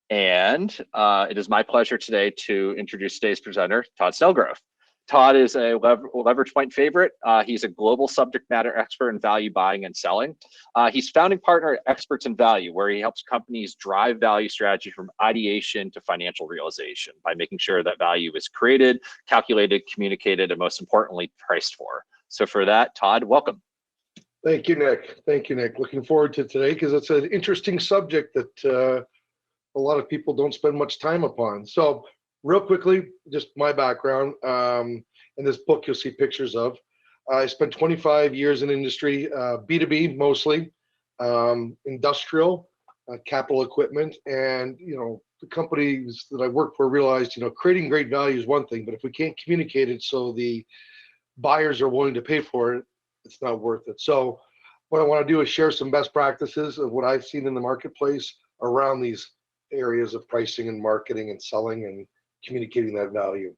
And it is my pleasure today to introduce today's presenter, Todd Snelgrove. Todd is a Leverage Point favorite. He's a global subject matter expert in value buying and selling. He's founding partner at Experts in Value, where he helps companies drive value strategy from ideation to financial realization by making sure that value is created, calculated, communicated, and most importantly, priced for. So for that, Todd, welcome. Thank you, Nick. Thank you, Nick. Looking forward to today because it's an interesting subject that a lot of people don't spend much time upon. So real quickly, just my background. In this book, you'll see pictures of. I spent 25 years in industry, B2B mostly, industrial, capital equipment, and the companies that I worked for realized creating great value is one thing, but if we can't communicate it so the buyers are willing to pay for it, it's not worth it. So what I want to do is share some best practices of what I've seen in the marketplace around these areas of pricing and marketing and selling and communicating that value.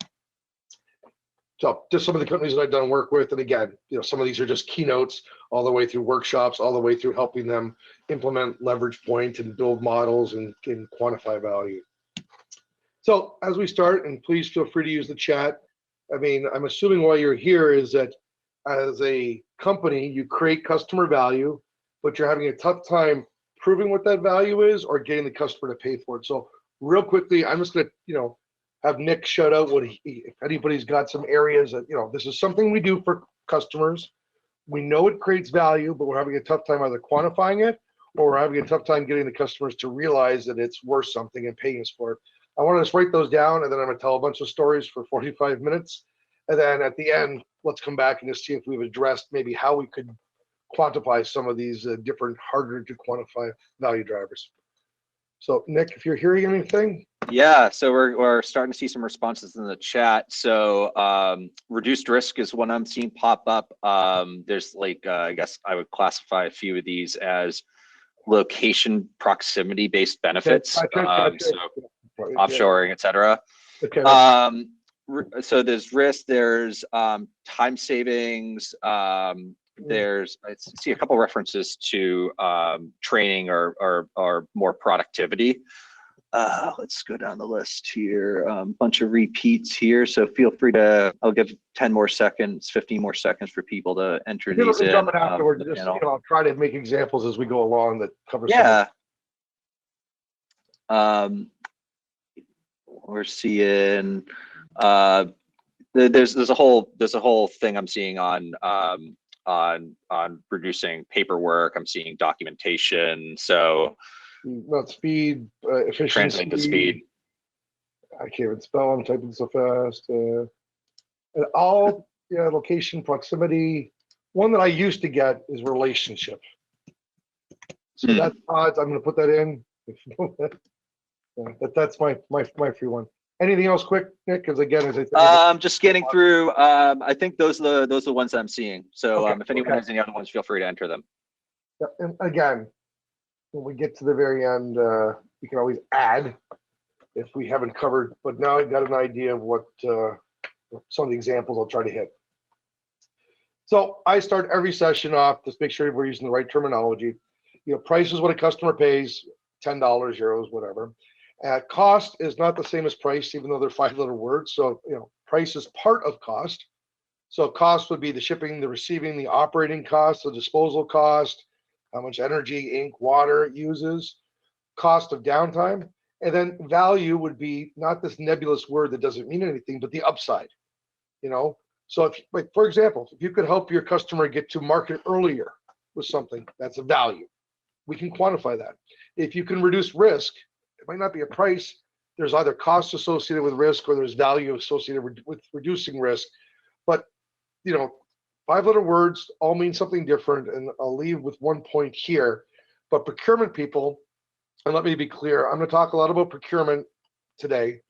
So just some of the companies that I've done work with, and again, some of these are just keynotes all the way through workshops, all the way through helping them implement Leverage Point and build models and quantify value. So as we start, and please feel free to use the chat. I mean, I'm assuming why you're here is that as a company, you create customer value, but you're having a tough time proving what that value is or getting the customer to pay for it. So real quickly, I'm just going to, have Nick shout out if anybody's got some areas that, this is something we do for customers. We know it creates value, but we're having a tough time either quantifying it or we're having a tough time getting the customers to realize that it's worth something and paying us for it. I want to just write those down, and then I'm going to tell a bunch of stories for 45 minutes. And then at the end, let's come back and just see if we've addressed maybe how we could quantify some of these different harder to quantify value drivers. So Nick, if you're hearing anything. Yeah, so we're starting to see some responses in the chat. So reduced risk is one I'm seeing pop up. There's I guess I would classify a few of these as location proximity based benefits. So offshoring, etc. Okay. So there's risk, there's time savings, there's, I see a couple references to training or more productivity. Let's go down the list here. Bunch of repeats here, so feel free to. I'll give 10 more seconds, 15 more seconds for people to enter these in. Afterwards, I'll try to make examples as we go along that cover. Yeah. We're seeing. There's a whole thing I'm seeing on reducing paperwork. I'm seeing documentation. So. Not speed, efficiency. Translating to speed. I can't even spell. I'm typing so fast. And all, location, proximity. One that I used to get is relationship. So that's odds. I'm going to put that in. That's my free one. Anything else, quick, Nick? Because again, as I said, I'm just scanning through. I think those are the ones that I'm seeing. So if anyone has any other ones, feel free to enter them. Yeah, and again, when we get to the very end, you can always add if we haven't covered, but now I've got an idea of what some of the examples I'll try to hit. So I start every session off, just make sure we're using the right terminology. Price is what a customer pays, $10, euros, whatever. Cost is not the same as price, even though they're 5-letter words. So, price is part of cost. So cost would be the shipping, the receiving, the operating cost, the disposal cost, how much energy, ink, water it uses, cost of downtime, and then value would be not this nebulous word that doesn't mean anything, but the upside, So if, for example, if you could help your customer get to market earlier with something, that's a value. We can quantify that. If you can reduce risk, it might not be a price. There's either costs associated with risk or there's value associated with reducing risk. But, 5-letter words all mean something different, and I'll leave with one point here. But procurement people, and let me be clear, I'm going to talk a lot about procurement today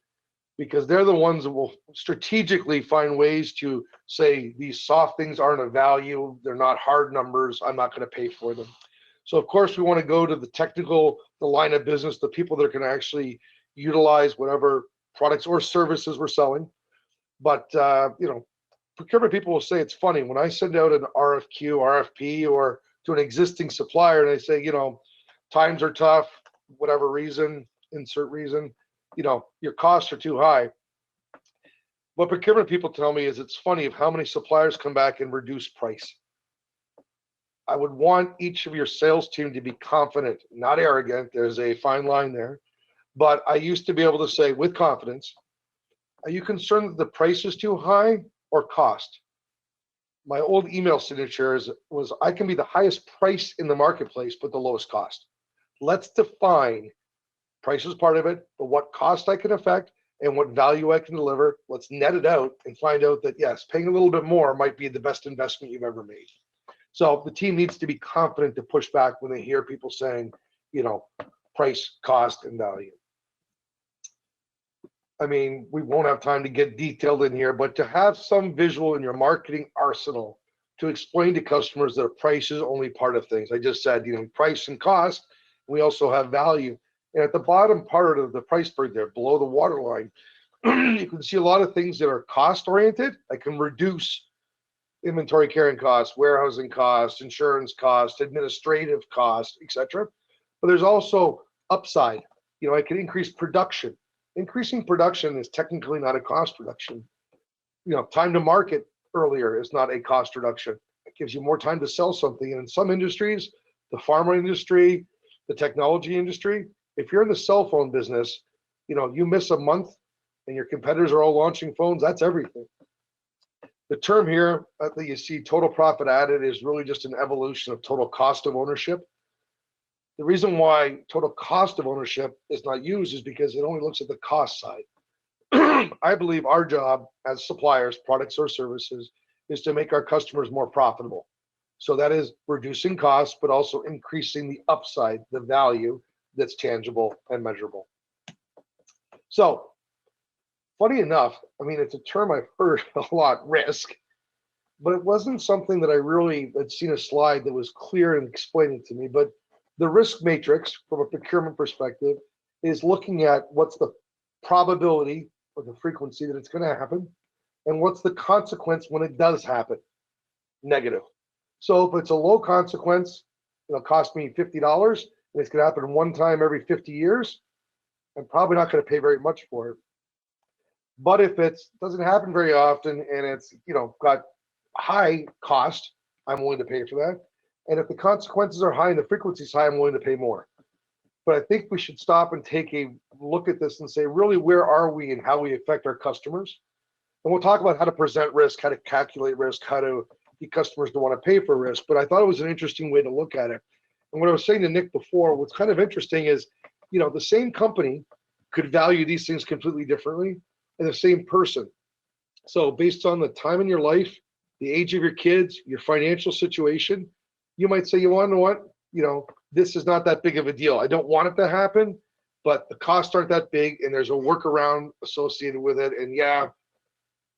because they're the ones that will strategically find ways to say these soft things aren't a value, they're not hard numbers, I'm not going to pay for them. So of course we want to go to the technical, the line of business, the people that can actually utilize whatever products or services we're selling. But procurement people will say it's funny when I send out an RFQ, RFP, or to an existing supplier, and they say, times are tough, whatever reason, insert reason, your costs are too high. What procurement people tell me is it's funny of how many suppliers come back and reduce price. I would want each of your sales team to be confident, not arrogant. There's a fine line there. But I used to be able to say with confidence, are you concerned that the price is too high or cost? My old email signature was I can be the highest price in the marketplace, but the lowest cost. Let's define price is part of it, but what cost I can affect and what value I can deliver. Let's net it out and find out that, yes, paying a little bit more might be the best investment you've ever made. So the team needs to be confident to push back when they hear people saying, price, cost, and value. I mean, we won't have time to get detailed in here, but to have some visual in your marketing arsenal to explain to customers that price is only part of things. I just said, price and cost. We also have value. And at the bottom part of the price bird there, below the waterline, you can see a lot of things that are cost oriented. I can reduce inventory carrying costs, warehousing costs, insurance costs, administrative costs, etc. But there's also upside. I can increase production. Increasing production is technically not a cost reduction. Time to market earlier is not a cost reduction. It gives you more time to sell something. And in some industries, the pharma industry, the technology industry, if you're in the cell phone business, you miss a month and your competitors are all launching phones, that's everything. The term here that you see, total profit added, is really just an evolution of total cost of ownership. The reason why total cost of ownership is not used is because it only looks at the cost side. I believe our job as suppliers, products or services, is to make our customers more profitable. So that is reducing costs, but also increasing the upside, the value that's tangible and measurable. So funny enough, it's a term I've heard a lot, risk, but it wasn't something that I really had seen a slide that was clear and explaining to me. But the risk matrix from a procurement perspective is looking at what's the probability or the frequency that it's going to happen, and what's the consequence when it does happen, negative. So if it's a low consequence, it'll cost me $50, and it's going to happen one time every 50 years, I'm probably not going to pay very much for it. But if it doesn't happen very often and it's got high cost, I'm willing to pay for that. And if the consequences are high and the frequency is high, I'm willing to pay more. But I think we should stop and take a look at this and say, really, where are we and how we affect our customers? And we'll talk about how to present risk, how to calculate risk, how to get customers to want to pay for risk. But I thought it was an interesting way to look at it. And what I was saying to Nick before, what's kind of interesting is, the same company could value these things completely differently, and the same person. So based on the time in your life, the age of your kids, your financial situation, you might say, you want to know what, this is not that big of a deal. I don't want it to happen, but the costs aren't that big and there's a workaround associated with it. And yeah,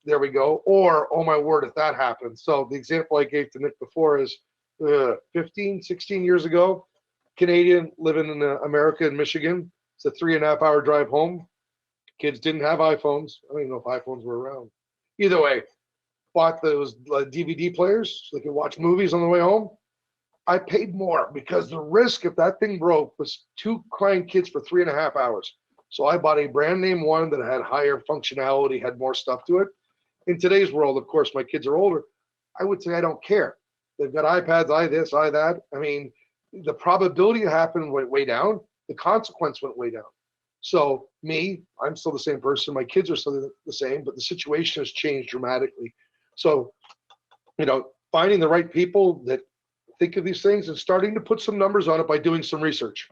there we go. Or, oh my word, if that happens. So the example I gave to Nick before is 15, 16 years ago, Canadian living in America in Michigan. It's a 3.5-hour drive home. Kids didn't have iPhones. I don't even know if iPhones were around. Either way, bought those DVD players so they could watch movies on the way home. I paid more because the risk if that thing broke was 2 crying kids for 3.5 hours. So I bought a brand name one that had higher functionality, had more stuff to it. In today's world, of course, my kids are older. I would say I don't care. They've got iPads, I this, I that. The probability it happened went way down. The consequence went way down. So I'm still the same person. My kids are still the same, but the situation has changed dramatically. So, finding the right people that think of these things and starting to put some numbers on it by doing some research.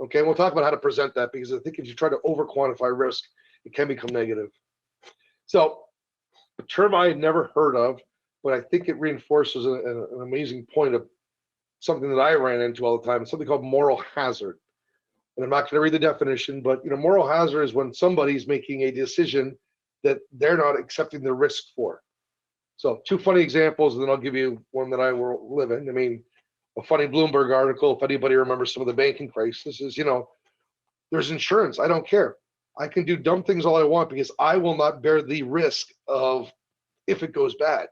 Okay, we'll talk about how to present that, because I think if you try to over quantify risk, it can become negative. So a term I had never heard of, but I think it reinforces an amazing point of something that I ran into all the time, something called moral hazard. And I'm not going to read the definition, but moral hazard is when somebody's making a decision that they're not accepting the risk for. So 2 funny examples, and then I'll give you one that I will live in. A funny Bloomberg article, if anybody remembers some of the banking crisis, is, there's insurance. I don't care. I can do dumb things all I want because I will not bear the risk of if it goes bad.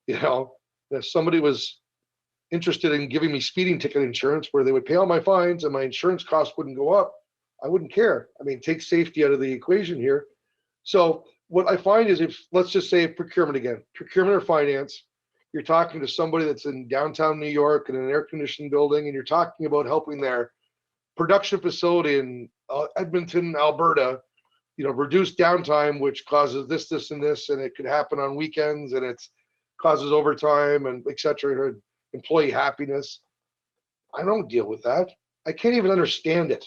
If somebody was interested in giving me speeding ticket insurance where they would pay all my fines and my insurance costs wouldn't go up, I wouldn't care. I mean, take safety out of the equation here. So what I find is, if let's just say procurement again, procurement or finance, you're talking to somebody that's in downtown New York in an air conditioned building, and you're talking about helping their production facility in Edmonton, Alberta, reduce downtime, which causes this, this, and this, and it could happen on weekends, and it causes overtime and et cetera, employee happiness. I don't deal with that. I can't even understand it.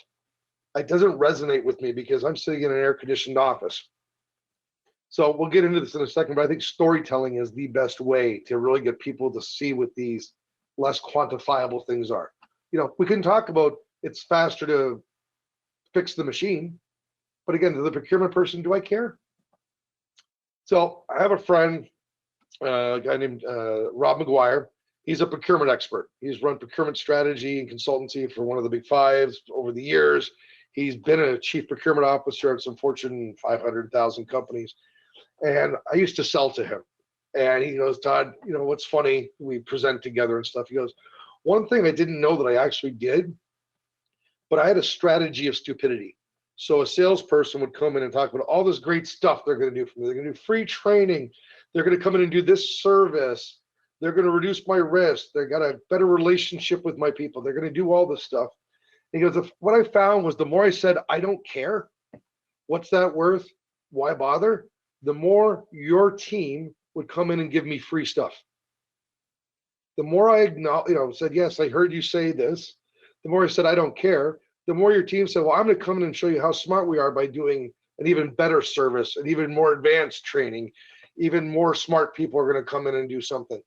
It doesn't resonate with me because I'm sitting in an air conditioned office. So we'll get into this in a second, but I think storytelling is the best way to really get people to see what these less quantifiable things are. We can talk about it's faster to fix the machine, but again, to the procurement person, do I care? So I have a friend, a guy named Rob McGuire. He's a procurement expert. He's run procurement strategy and consultancy for one of the big fives over the years. He's been a chief procurement officer at some Fortune 500,000 companies. And I used to sell to him. And he goes, Todd, what's funny? We present together and stuff. He goes, one thing I didn't know that I actually did, but I had a strategy of stupidity. So a salesperson would come in and talk about all this great stuff they're going to do for me. They're going to do free training. They're going to come in and do this service. They're going to reduce my risk. They've got a better relationship with my people. They're going to do all this stuff. And he goes, what I found was the more I said, I don't care. What's that worth? Why bother? The more your team would come in and give me free stuff. The more I said, yes, I heard you say this. The more I said, I don't care. The more your team said, well, I'm going to come in and show you how smart we are by doing an even better service, and even more advanced training. Even more smart people are going to come in and do something.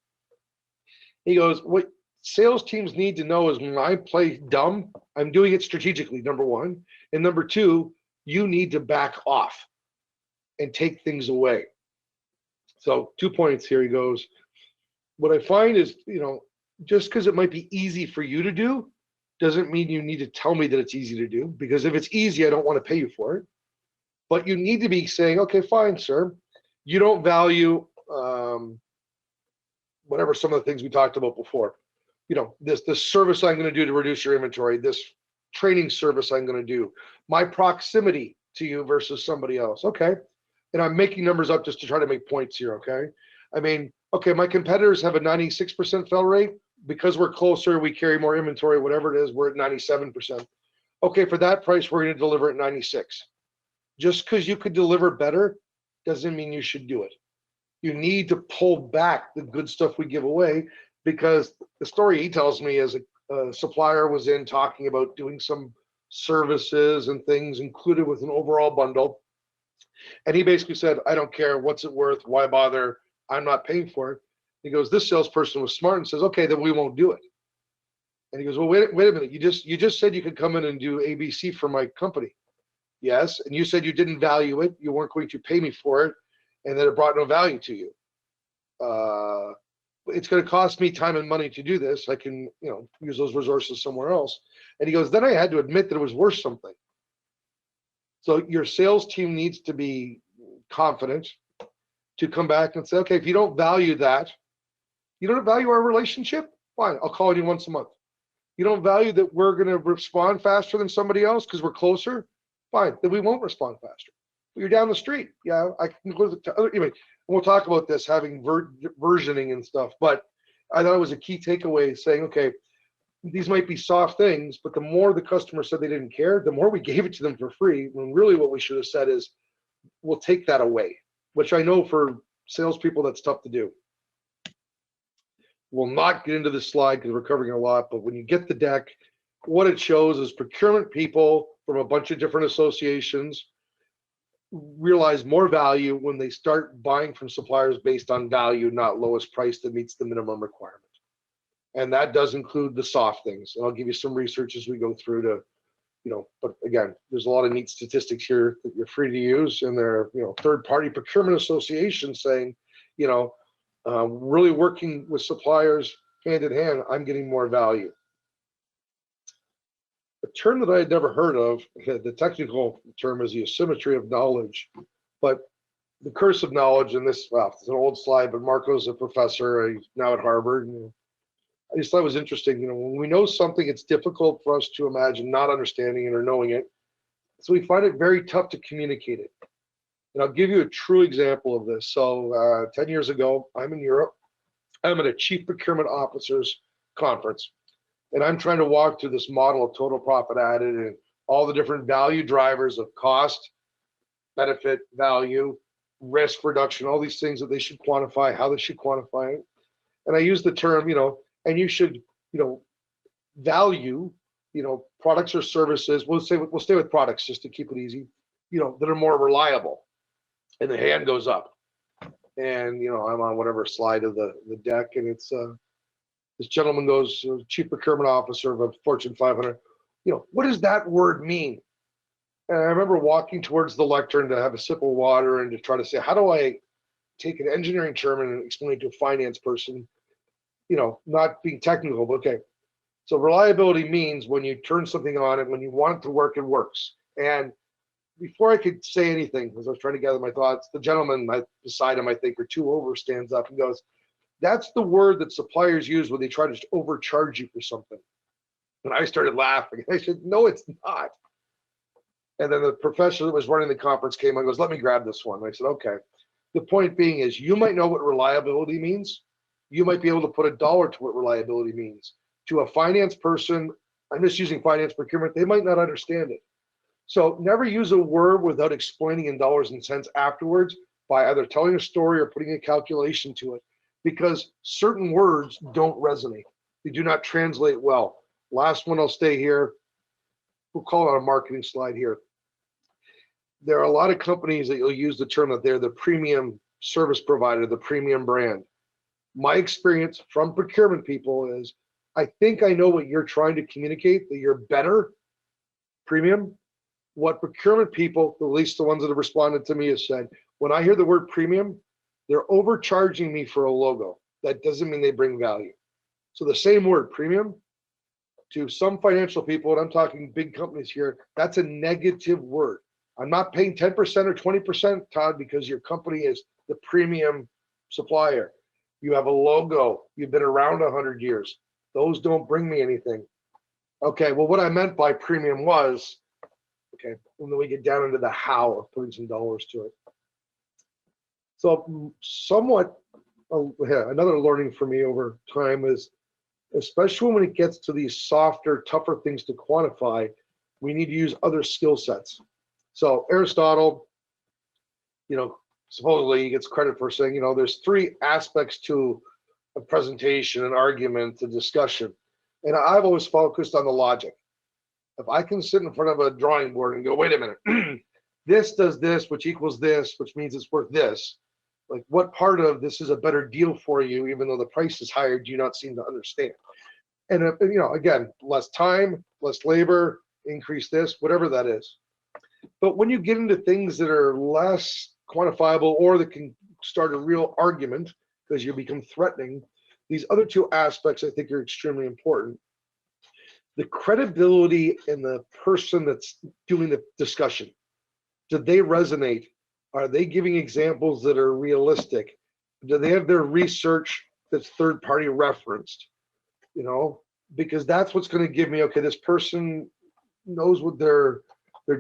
He goes, what sales teams need to know is when I play dumb, I'm doing it strategically, number one. And number two, you need to back off and take things away. So 2 points here. He goes, what I find is, just because it might be easy for you to do, doesn't mean you need to tell me that it's easy to do, because if it's easy, I don't want to pay you for it. But you need to be saying, okay, fine, sir. You don't value whatever some of the things we talked about before. This service I'm going to do to reduce your inventory, this training service I'm going to do, my proximity to you versus somebody else. Okay. And I'm making numbers up just to try to make points here. Okay. I mean, okay, my competitors have a 96% fill rate. Because we're closer, we carry more inventory, whatever it is, we're at 97%. Okay, for that price, we're going to deliver at 96. Just because you could deliver better doesn't mean you should do it. You need to pull back the good stuff we give away, because the story he tells me is a supplier was in talking about doing some services and things included with an overall bundle. And he basically said, I don't care, what's it worth, why bother, I'm not paying for it. He goes, this salesperson was smart and says, okay, then we won't do it. And he goes, well, wait a minute. You just said you could come in and do ABC for my company. Yes. And you said you didn't value it. You weren't going to pay me for it, and that it brought no value to you. It's going to cost me time and money to do this. I can, use those resources somewhere else. And he goes, then I had to admit that it was worth something. So your sales team needs to be confident to come back and say, okay, if you don't value that, you don't value our relationship, fine, I'll call you once a month. You don't value that we're going to respond faster than somebody else because we're closer, fine, then we won't respond faster. But you're down the street. Yeah, I can go to other, anyway, we'll talk about this, having versioning and stuff, but I thought it was a key takeaway saying, okay, these might be soft things, but the more the customer said they didn't care, the more we gave it to them for free, when really what we should have said is, we'll take that away, which I know for salespeople, that's tough to do. We'll not get into this slide because we're covering a lot, but when you get the deck, what it shows is procurement people from a bunch of different associations realize more value when they start buying from suppliers based on value, not lowest price that meets the minimum requirement. And that does include the soft things. And I'll give you some research as we go through to, but again, there's a lot of neat statistics here that you're free to use. And there are, third-party procurement associations saying, really working with suppliers hand in hand, I'm getting more value. A term that I had never heard of, the technical term is the asymmetry of knowledge, but the curse of knowledge, and this, well, it's an old slide, but Marco's a professor, he's now at Harvard. And I just thought it was interesting, when we know something, it's difficult for us to imagine not understanding it or knowing it. So we find it very tough to communicate it. And I'll give you a true example of this. So 10 years ago, I'm in Europe. I'm at a chief procurement officers conference, and I'm trying to walk through this model of total profit added and all the different value drivers of cost, benefit, value, risk reduction, all these things that they should quantify, how they should quantify it. And I use the term, and you should, value, products or services. We'll stay with products just to keep it easy, that are more reliable. And the hand goes up. And I'm on whatever slide of the deck, and it's this gentleman goes, chief procurement officer of a Fortune 500. What does that word mean? And I remember walking towards the lectern to have a sip of water and to try to say, how do I take an engineering term and explain it to a finance person? Not being technical, but okay. So reliability means when you turn something on and when you want it to work, it works. And before I could say anything, as I was trying to gather my thoughts, the gentleman beside him, I think, or two over, stands up and goes, "That's the word that suppliers use when they try to overcharge you for something." And I started laughing. I said, "No, it's not." And then the professor that was running the conference came and goes, "Let me grab this one." And I said, "Okay." The point being is, you might know what reliability means. You might be able to put a dollar to what reliability means. To a finance person, I'm just using finance procurement, they might not understand it. So never use a word without explaining in dollars and cents afterwards by either telling a story or putting a calculation to it, because certain words don't resonate. They do not translate well. Last one, I'll stay here. We'll call it a marketing slide here. There are a lot of companies that you'll use the term that they're the premium service provider, the premium brand. My experience from procurement people is, I think I know what you're trying to communicate, that you're better, premium. What procurement people, at least the ones that have responded to me, have said, when I hear the word premium, they're overcharging me for a logo. That doesn't mean they bring value. So the same word, premium, to some financial people, and I'm talking big companies here, that's a negative word. I'm not paying 10% or 20%, Todd, because your company is the premium supplier. You have a logo. You've been around 100 years. Those don't bring me anything. Okay, well, what I meant by premium was, okay, and then we get down into the how of putting some dollars to it. So somewhat, another learning for me over time is, especially when it gets to these softer, tougher things to quantify, we need to use other skill sets. So Aristotle, supposedly he gets credit for saying, there's three aspects to a presentation, an argument, a discussion. And I've always focused on the logic. If I can sit in front of a drawing board and go, wait a minute, this does this, which equals this, which means it's worth this. Like, what part of this is a better deal for you, even though the price is higher, do you not seem to understand? And, again, less time, less labor, increase this, whatever that is. But when you get into things that are less quantifiable or that can start a real argument because you become threatening, these other two aspects I think are extremely important. The credibility in the person that's doing the discussion. Do they resonate? Are they giving examples that are realistic? Do they have their research that's third-party referenced? Because that's what's going to give me, okay, this person knows what they're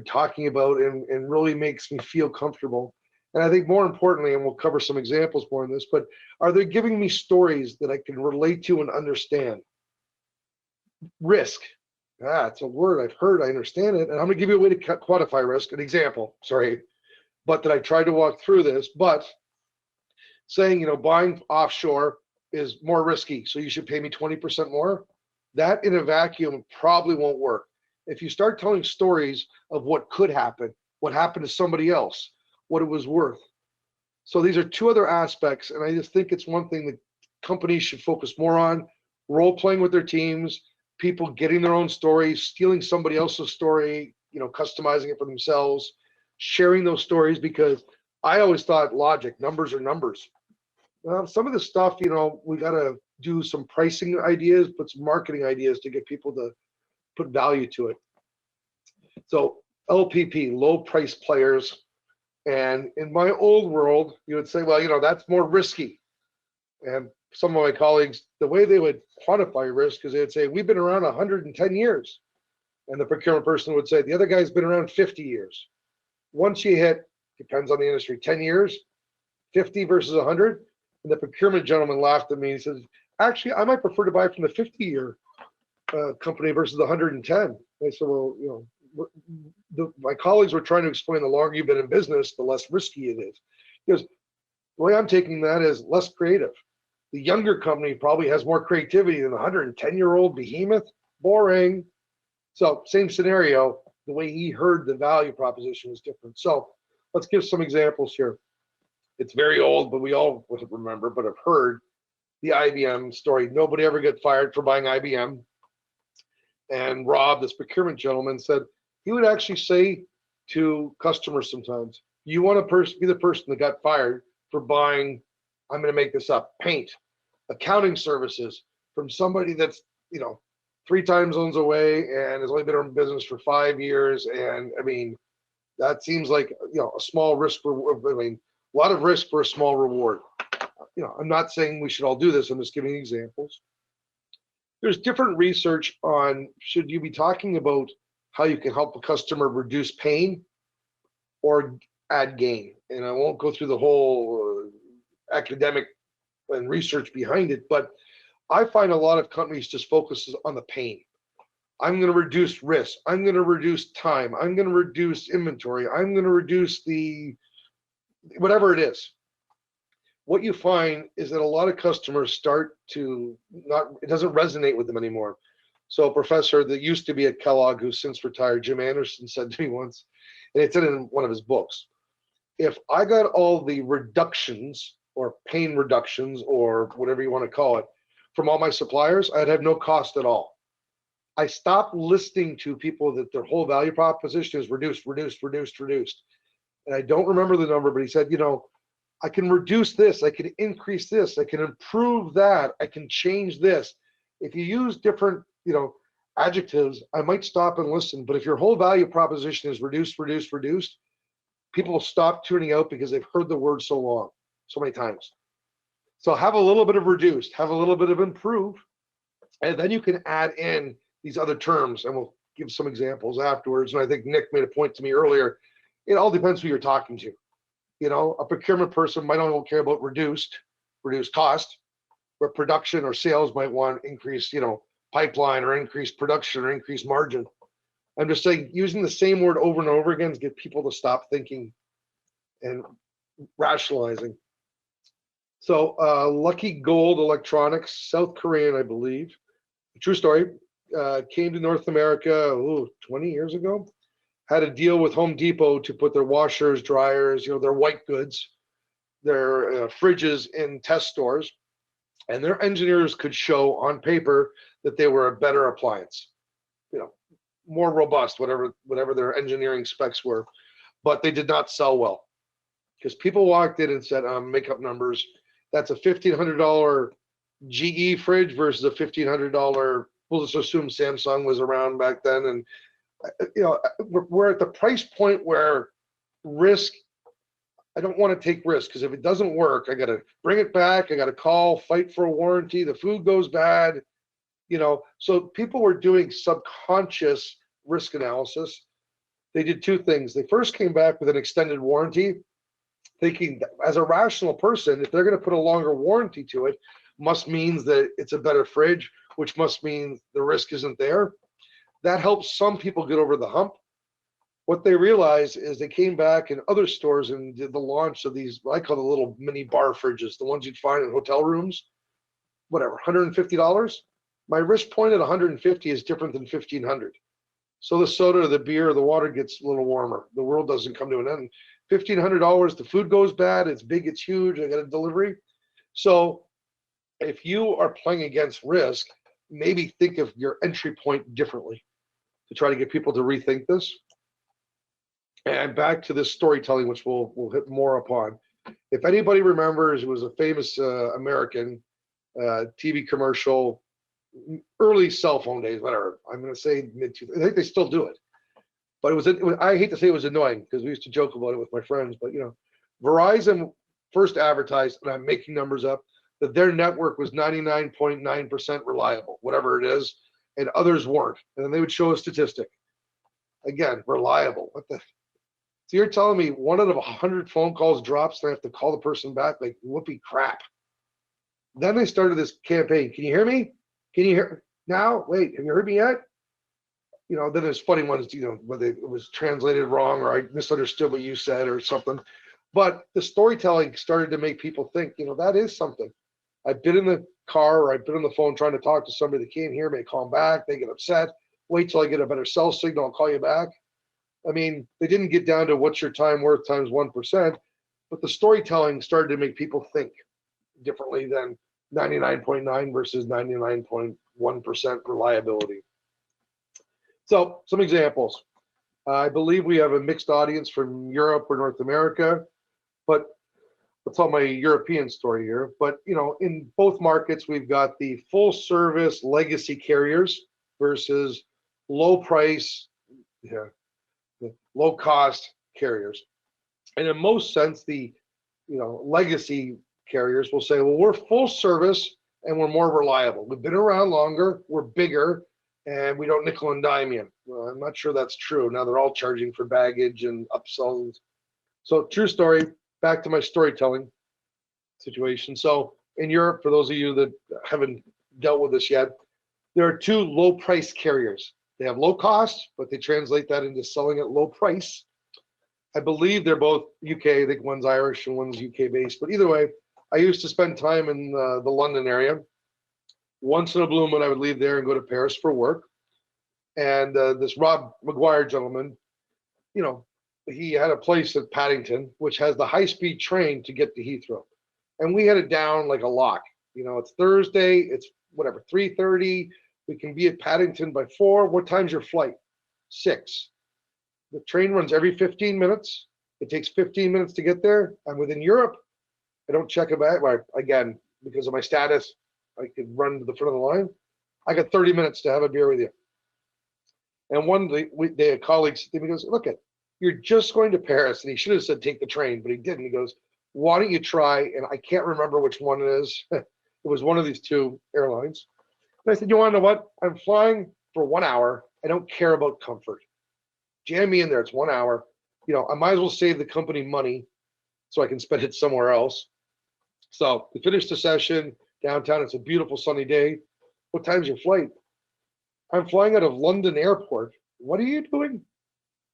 talking about and really makes me feel comfortable. And I think more importantly, and we'll cover some examples more in this, but are they giving me stories that I can relate to and understand? Risk. It's a word I've heard, I understand it. And I'm going to give you a way to quantify risk, an example, but that I tried to walk through this, but saying, buying offshore is more risky, so you should pay me 20% more. That in a vacuum probably won't work. If you start telling stories of what could happen, what happened to somebody else, what it was worth. So these are two other aspects, and I just think it's one thing that companies should focus more on: role playing with their teams, people getting their own stories, stealing somebody else's story, customizing it for themselves, sharing those stories, because I always thought logic, numbers are numbers. Some of the stuff, we got to do some pricing ideas, but some marketing ideas to get people to put value to it. So LPP, low price players. And in my old world, you would say, well, that's more risky. And some of my colleagues, the way they would quantify risk is they would say, we've been around 110 years. And the procurement person would say, the other guy's been around 50 years. Once you hit, depends on the industry, 10 years, 50 versus 100. And the procurement gentleman laughed at me and says, actually, I might prefer to buy from the 50-year company versus the 110. I said, well, my colleagues were trying to explain the longer you've been in business, the less risky it is. He goes, the way I'm taking that is less creative. The younger company probably has more creativity than the 110-year-old behemoth. Boring. So same scenario, the way he heard the value proposition was different. So let's give some examples here. It's very old, but we all would remember, but have heard the IBM story. Nobody ever got fired for buying IBM. And Rob, this procurement gentleman, said he would actually say to customers sometimes, you want to be the person that got fired for buying, I'm going to make this up, paint, accounting services from somebody that's, 3 time zones away and has only been in business for 5 years. And I mean, that seems like, a small risk for, a lot of risk for a small reward. I'm not saying we should all do this. I'm just giving examples. There's different research on, should you be talking about how you can help a customer reduce pain or add gain? And I won't go through the whole academic and research behind it, but I find a lot of companies just focuses on the pain. I'm going to reduce risk. I'm going to reduce time. I'm going to reduce inventory. I'm going to reduce the whatever it is. What you find is that a lot of customers start to it doesn't resonate with them anymore. So a professor that used to be at Kellogg, who's since retired, Jim Anderson, said to me once, and it's in one of his books, if I got all the reductions or pain reductions or whatever you want to call it from all my suppliers, I'd have no cost at all. I stopped listening to people that their whole value proposition is reduced. And I don't remember the number, but he said, I can reduce this, I can increase this, I can improve that, I can change this. If you use different, adjectives, I might stop and listen. But if your whole value proposition is reduced, people will stop tuning out because they've heard the word so many times. So have a little bit of reduced, have a little bit of improve, and then you can add in these other terms, and we'll give some examples afterwards. And I think Nick made a point to me earlier. It all depends who you're talking to. A procurement person might only care about reduced cost, where production or sales might want increased, pipeline or increased production or increased margin. I'm just saying using the same word over and over again to get people to stop thinking and rationalizing. So Lucky Gold Electronics, South Korean, I believe, true story, came to North America 20 years ago, had a deal with Home Depot to put their washers, dryers, their white goods, their fridges in test stores, and their engineers could show on paper that they were a better appliance, more robust, whatever their engineering specs were, but they did not sell well because people walked in and said, make up numbers, that's a $1,500 GE fridge versus a $1,500, we'll just assume Samsung was around back then. And we're at the price point where risk, I don't want to take risk because if it doesn't work, I got to bring it back. I got to call, fight for a warranty. The food goes bad, so people were doing subconscious risk analysis. They did 2 things. They first came back with an extended warranty, thinking that as a rational person, if they're going to put a longer warranty to it, must means that it's a better fridge, which must mean the risk isn't there. That helps some people get over the hump. What they realized is they came back in other stores and did the launch of these, I call the little mini bar fridges, the ones you'd find in hotel rooms, whatever, $150. My risk point at 150 is different than 1,500. So the soda, the beer, the water gets a little warmer. The world doesn't come to an end. $1,500, the food goes bad, it's big, it's huge, I got a delivery. So if you are playing against risk, maybe think of your entry point differently to try to get people to rethink this. And back to this storytelling, which we'll hit more upon. If anybody remembers, it was a famous American TV commercial, early cell phone days, whatever. I'm going to say mid-2000s. I think they still do it. But it was I hate to say it was annoying because we used to joke about it with my friends. But, Verizon first advertised, and I'm making numbers up, that their network was 99.9% reliable, whatever it is. and others weren't. And then they would show a statistic. Again, reliable. What the? So you're telling me 1 out of 100 phone calls drops, and I have to call the person back? Like, whoopee crap. Then they started this campaign. Can you hear me? Can you hear now? Wait, have you heard me yet? You know, then there's funny ones, you know, whether it was translated wrong or I misunderstood what you said or something. But the storytelling started to make people think, you know, that is something. I've been in the car or I've been on the phone trying to talk to somebody that can't hear me. I call them back. They get upset. Wait till I get a better cell signal. I'll call you back. I mean, they didn't get down to what's your time worth times 1%, but the storytelling started to make people think differently than 99.9 versus 99.1% reliability. So some examples. I believe we have a mixed audience from Europe or North America, but I'll tell my European story here. But, you know, in both markets, we've got the full service legacy carriers versus low price, low cost carriers. And in most sense, the, you know, legacy carriers will say, well, we're full service and we're more reliable. We've been around longer, we're bigger, and we don't nickel and dime you. Well, I'm not sure that's true. Now they're all charging for baggage and upsells. So true story, back to my storytelling situation. So in Europe, for those of you that haven't dealt with this yet, there are 2 low price carriers. They have low cost, but they translate that into selling at low price. I believe they're both UK. I think one's Irish and one's UK based. But either way, I used to spend time in the London area. Once in a blue moon, I would leave there and go to Paris for work. And this Rob McGuire gentleman, you know, he had a place at Paddington, which has the high-speed train to get to Heathrow. And we had it down like a lock. You know, it's Thursday, it's whatever, 3:30. We can be at Paddington by 4. What time's your flight? 6. The train runs every 15 minutes. It takes 15 minutes to get there. I'm within Europe. I don't check a bag. Well, again, because of my status, I could run to the front of the line. I got 30 minutes to have a beer with you. And one day a colleague said to me, he goes, look, you're just going to Paris. And he should have said, take the train, but he didn't. He goes, why don't you try? And I can't remember which one it is. It was one of these 2 airlines. And I said, you want to know what? I'm flying for 1 hour. I don't care about comfort. Jam me in there. It's 1 hour. You know, I might as well save the company money so I can spend it somewhere else. So we finished the session downtown. It's a beautiful sunny day. What time's your flight? I'm flying out of London Airport. What are you doing?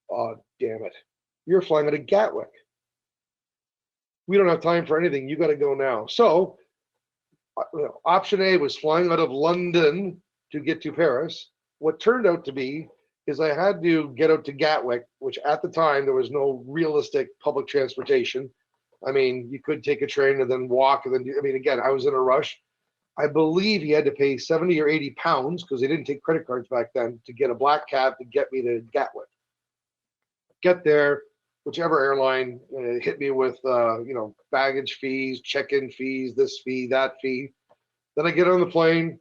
Oh, damn it. You're flying out of Gatwick. We don't have time for anything. You got to go now. So option A was flying out of London to get to Paris. What turned out to be is I had to get out to Gatwick, which at the time there was no realistic public transportation. I mean, you could take a train and then walk, and then, I mean, again, I was in a rush. I believe he had to pay 70 or 80 pounds because they didn't take credit cards back then to get a black cab to get me to Gatwick. Get there, whichever airline hit me with, you know, baggage fees, check-in fees, this fee, that fee. Then I get on the plane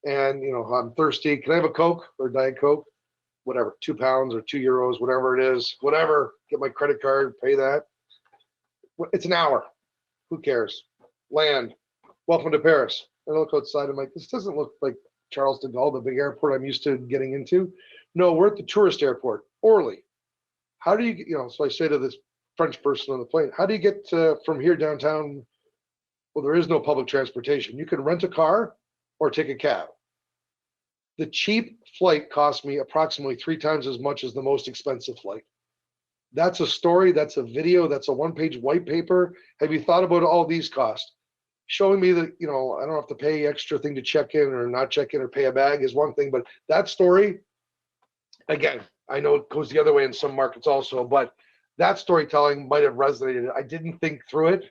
and, you know, I'm thirsty. Can I have a Coke or Diet Coke? Whatever, 2 pounds or €2, whatever it is, whatever. Get my credit card, pay that. It's an hour. Who cares? Land. Welcome to Paris. I look outside. I'm like, this doesn't look like Charles de Gaulle, the big airport I'm used to getting into. No, we're at the tourist airport, Orly. How do you get, you know, so I say to this French person on the plane, how do you get from here downtown? Well, there is no public transportation. You can rent a car or take a cab. The cheap flight cost me approximately 3 times as much as the most expensive flight. That's a story, that's a video, that's a 1-page white paper. Have you thought about all these costs? Showing me that, you know, I don't have to pay extra thing to check in or not check in or pay a bag is one thing, but that story, again, I know it goes the other way in some markets also, but that storytelling might have resonated. I didn't think through it.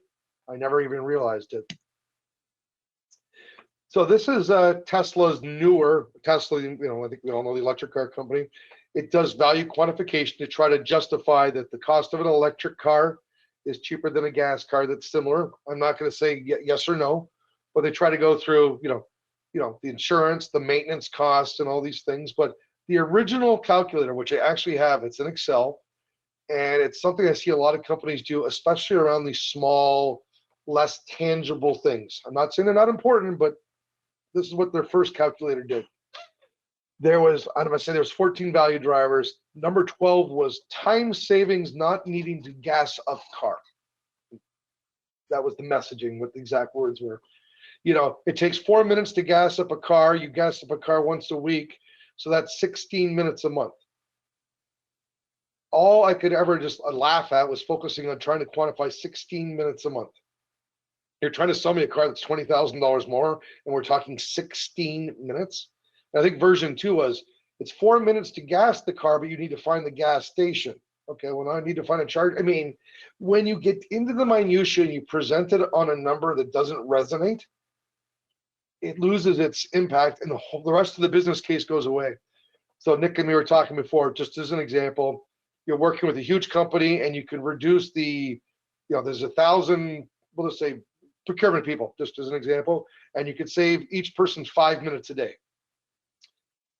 I never even realized it. So this is Tesla's newer, Tesla, you know, I think we all know the electric car company. It does value quantification to try to justify that the cost of an electric car is cheaper than a gas car that's similar. I'm not going to say yes or no, but they try to go through, you know, the insurance, the maintenance costs, and all these things. But the original calculator, which I actually have, it's in Excel, and it's something I see a lot of companies do, especially around these small, less tangible things. I'm not saying they're not important, but this is what their first calculator did. I'm gonna say there was 14 value drivers. Number 12 was time savings, not needing to gas a car. That was the messaging, what the exact words were. It takes 4 minutes to gas up a car. You gas up a car once a week. So that's 16 minutes a month. All I could ever just laugh at was focusing on trying to quantify 16 minutes a month. You're trying to sell me a car that's $20,000 more, and we're talking 16 minutes. And I think version 2 was, it's 4 minutes to gas the car, but you need to find the gas station. Okay, well, now I need to find a charge. I mean, when you get into the minutia and you present it on a number that doesn't resonate, it loses its impact, and the rest of the business case goes away. So Nick and me were talking before, just as an example, you're working with a huge company and you can reduce there's 1,000, we'll just say procurement people, just as an example, and you could save each person 5 minutes a day.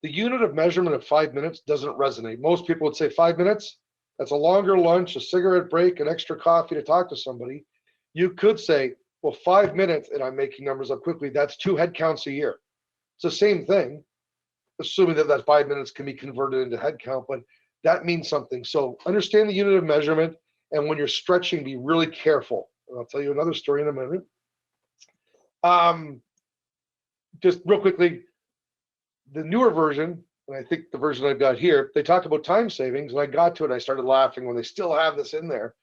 The unit of measurement of 5 minutes doesn't resonate. Most people would say 5 minutes, that's a longer lunch, a cigarette break, an extra coffee to talk to somebody. You could say, well, 5 minutes, and I'm making numbers up quickly, that's 2 head counts a year. It's the same thing, assuming that 5 minutes can be converted into head count, but that means something. So understand the unit of measurement, and when you're stretching, be really careful. And I'll tell you another story in a minute. Just real quickly, the newer version, and I think the version I've got here, they talk about time savings, and I got to it, I started laughing when they still have this in there.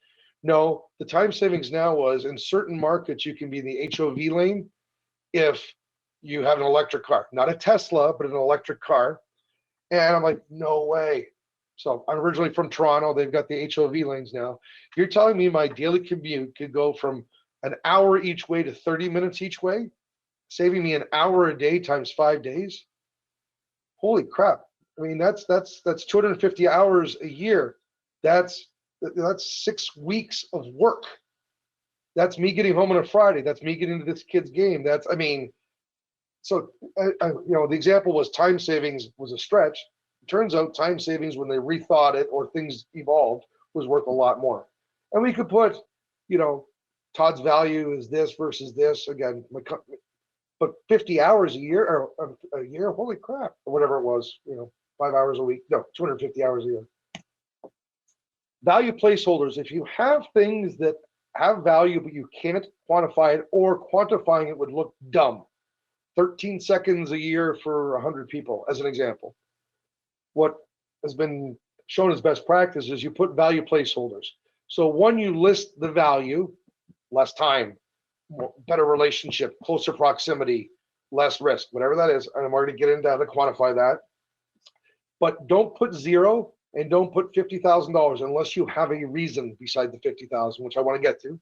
No, the time savings now was, in certain markets, you can be in the HOV lane if you have an electric car, not a Tesla, but an electric car. And I'm like, no way. So I'm originally from Toronto. They've got the HOV lanes now. You're telling me my daily commute could go from an hour each way to 30 minutes each way, saving me an hour a day times 5 days? Holy crap. I mean, that's 250 hours a year. That's 6 weeks of work. That's me getting home on a Friday. That's me getting to this kid's game. So the example was time savings was a stretch. It turns out time savings, when they rethought it or things evolved, was worth a lot more. And we could put, Todd's value is this versus this. Again, but 50 hours a year, or a year, holy crap, or whatever it was, 5 hours a week, no, 250 hours a year. Value placeholders, if you have things that have value, but you can't quantify it, or quantifying it would look dumb. 13 seconds a year for 100 people, as an example. What has been shown as best practice is you put value placeholders. So one, you list the value, less time, better relationship, closer proximity, less risk, whatever that is. And I'm already getting into how to quantify that. But don't put 0 and don't put $50,000 unless you have a reason beside the 50,000, which I want to get to.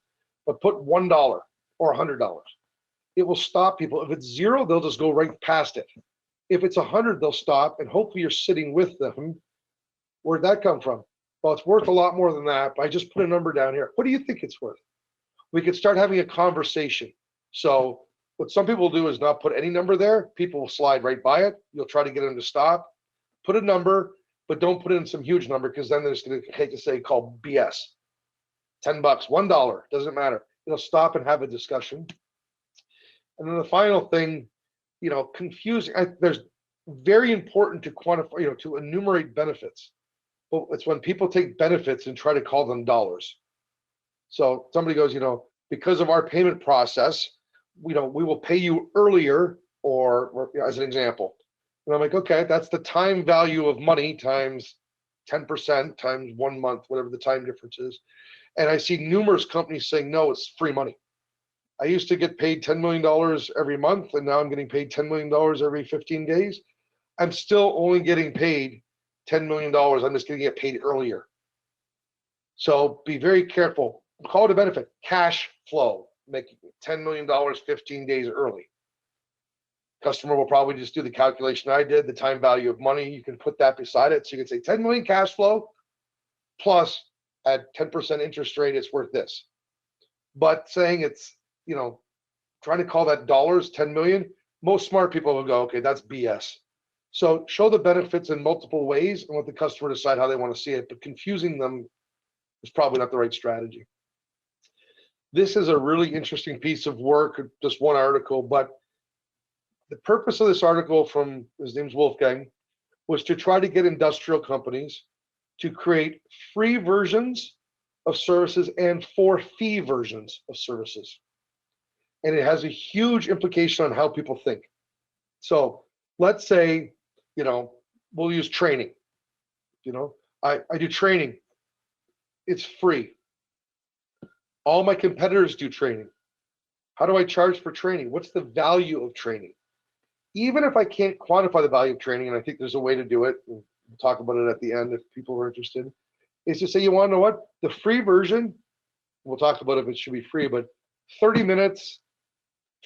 But put $1 or $100. It will stop people. If it's 0, they'll just go right past it. If it's 100, they'll stop, and hopefully you're sitting with them. Where'd that come from? Well, it's worth a lot more than that, but I just put a number down here. What do you think it's worth? We could start having a conversation. So what some people do is not put any number there. People will slide right by it. You'll try to get them to stop. Put a number, but don't put in some huge number, because then there's going to hate to say called BS. $10, $1, doesn't matter. It'll stop and have a discussion. And then the final thing, confusing. There's very important to quantify, to enumerate benefits. But it's when people take benefits and try to call them dollars. So somebody goes, because of our payment process, we will pay you earlier, or as an example. And I'm like, okay, that's the time value of money times 10% times 1 month, whatever the time difference is. And I see numerous companies saying, no, it's free money. I used to get paid $10 million every month, and now I'm getting paid $10 million every 15 days. I'm still only getting paid $10 million. I'm just going to get paid earlier. So be very careful. Call it a benefit. Cash flow, making $10 million 15 days early. Customer will probably just do the calculation I did, the time value of money. You can put that beside it. So you can say 10 million cash flow plus at 10% interest rate, it's worth this. But saying it's, trying to call that dollars, 10 million, most smart people will go, okay, that's BS. So show the benefits in multiple ways and let the customer decide how they want to see it, but confusing them is probably not the right strategy. This is a really interesting piece of work, just one article, but the purpose of this article from, his name's Wolfgang, was to try to get industrial companies to create free versions of services and for fee versions of services. And it has a huge implication on how people think. So let's say, we'll use training. I do training. It's free. All my competitors do training. How do I charge for training? What's the value of training? Even if I can't quantify the value of training, and I think there's a way to do it, we'll talk about it at the end if people are interested, is to say, you want to know what? The free version, we'll talk about if it should be free, but 30 minutes,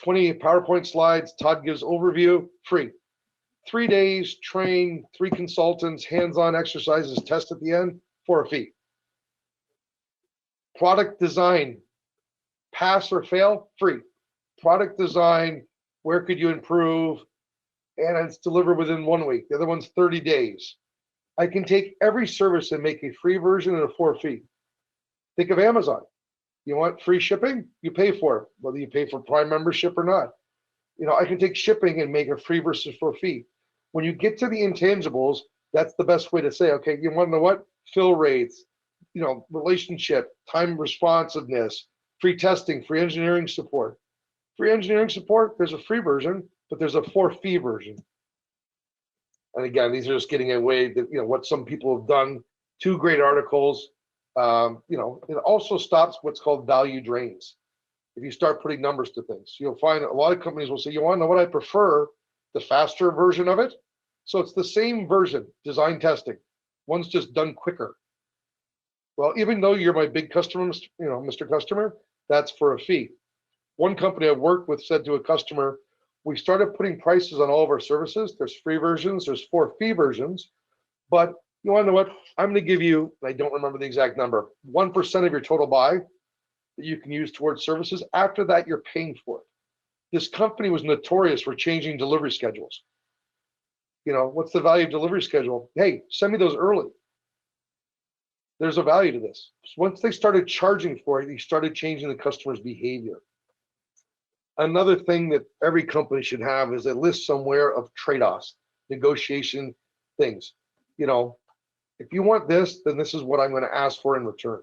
20 PowerPoint slides, Todd gives overview, free. 3 days, train, 3 consultants, hands-on exercises, test at the end for a fee. Product design, pass or fail, free. Product design, where could you improve? And it's delivered within 1 week. The other one's 30 days. I can take every service and make a free version and a for fee. Think of Amazon. You want free shipping? You pay for it, whether you pay for Prime membership or not. I can take shipping and make a free versus for fee. When you get to the intangibles, that's the best way to say, okay, you want to know what? Fill rates, relationship, time responsiveness, free testing, free engineering support. Free engineering support, there's a free version, but there's a for fee version. And again, these are just getting away that, what some people have done. 2 great articles. It also stops what's called value drains. If you start putting numbers to things, you'll find a lot of companies will say, you want to know what I prefer? The faster version of it. So it's the same version, design testing. One's just done quicker. Well, even though you're my big customer, Mr. Customer, that's for a fee. One company I've worked with said to a customer, we started putting prices on all of our services. There's free versions, there's for fee versions, but you want to know what? I'm going to give you, I don't remember the exact number, 1% of your total buy that you can use towards services. After that, you're paying for it. This company was notorious for changing delivery schedules. What's the value of delivery schedule? Hey, send me those early. There's a value to this. So once they started charging for it, they started changing the customer's behavior. Another thing that every company should have is a list somewhere of trade-offs, negotiation things. If you want this, then this is what I'm going to ask for in return.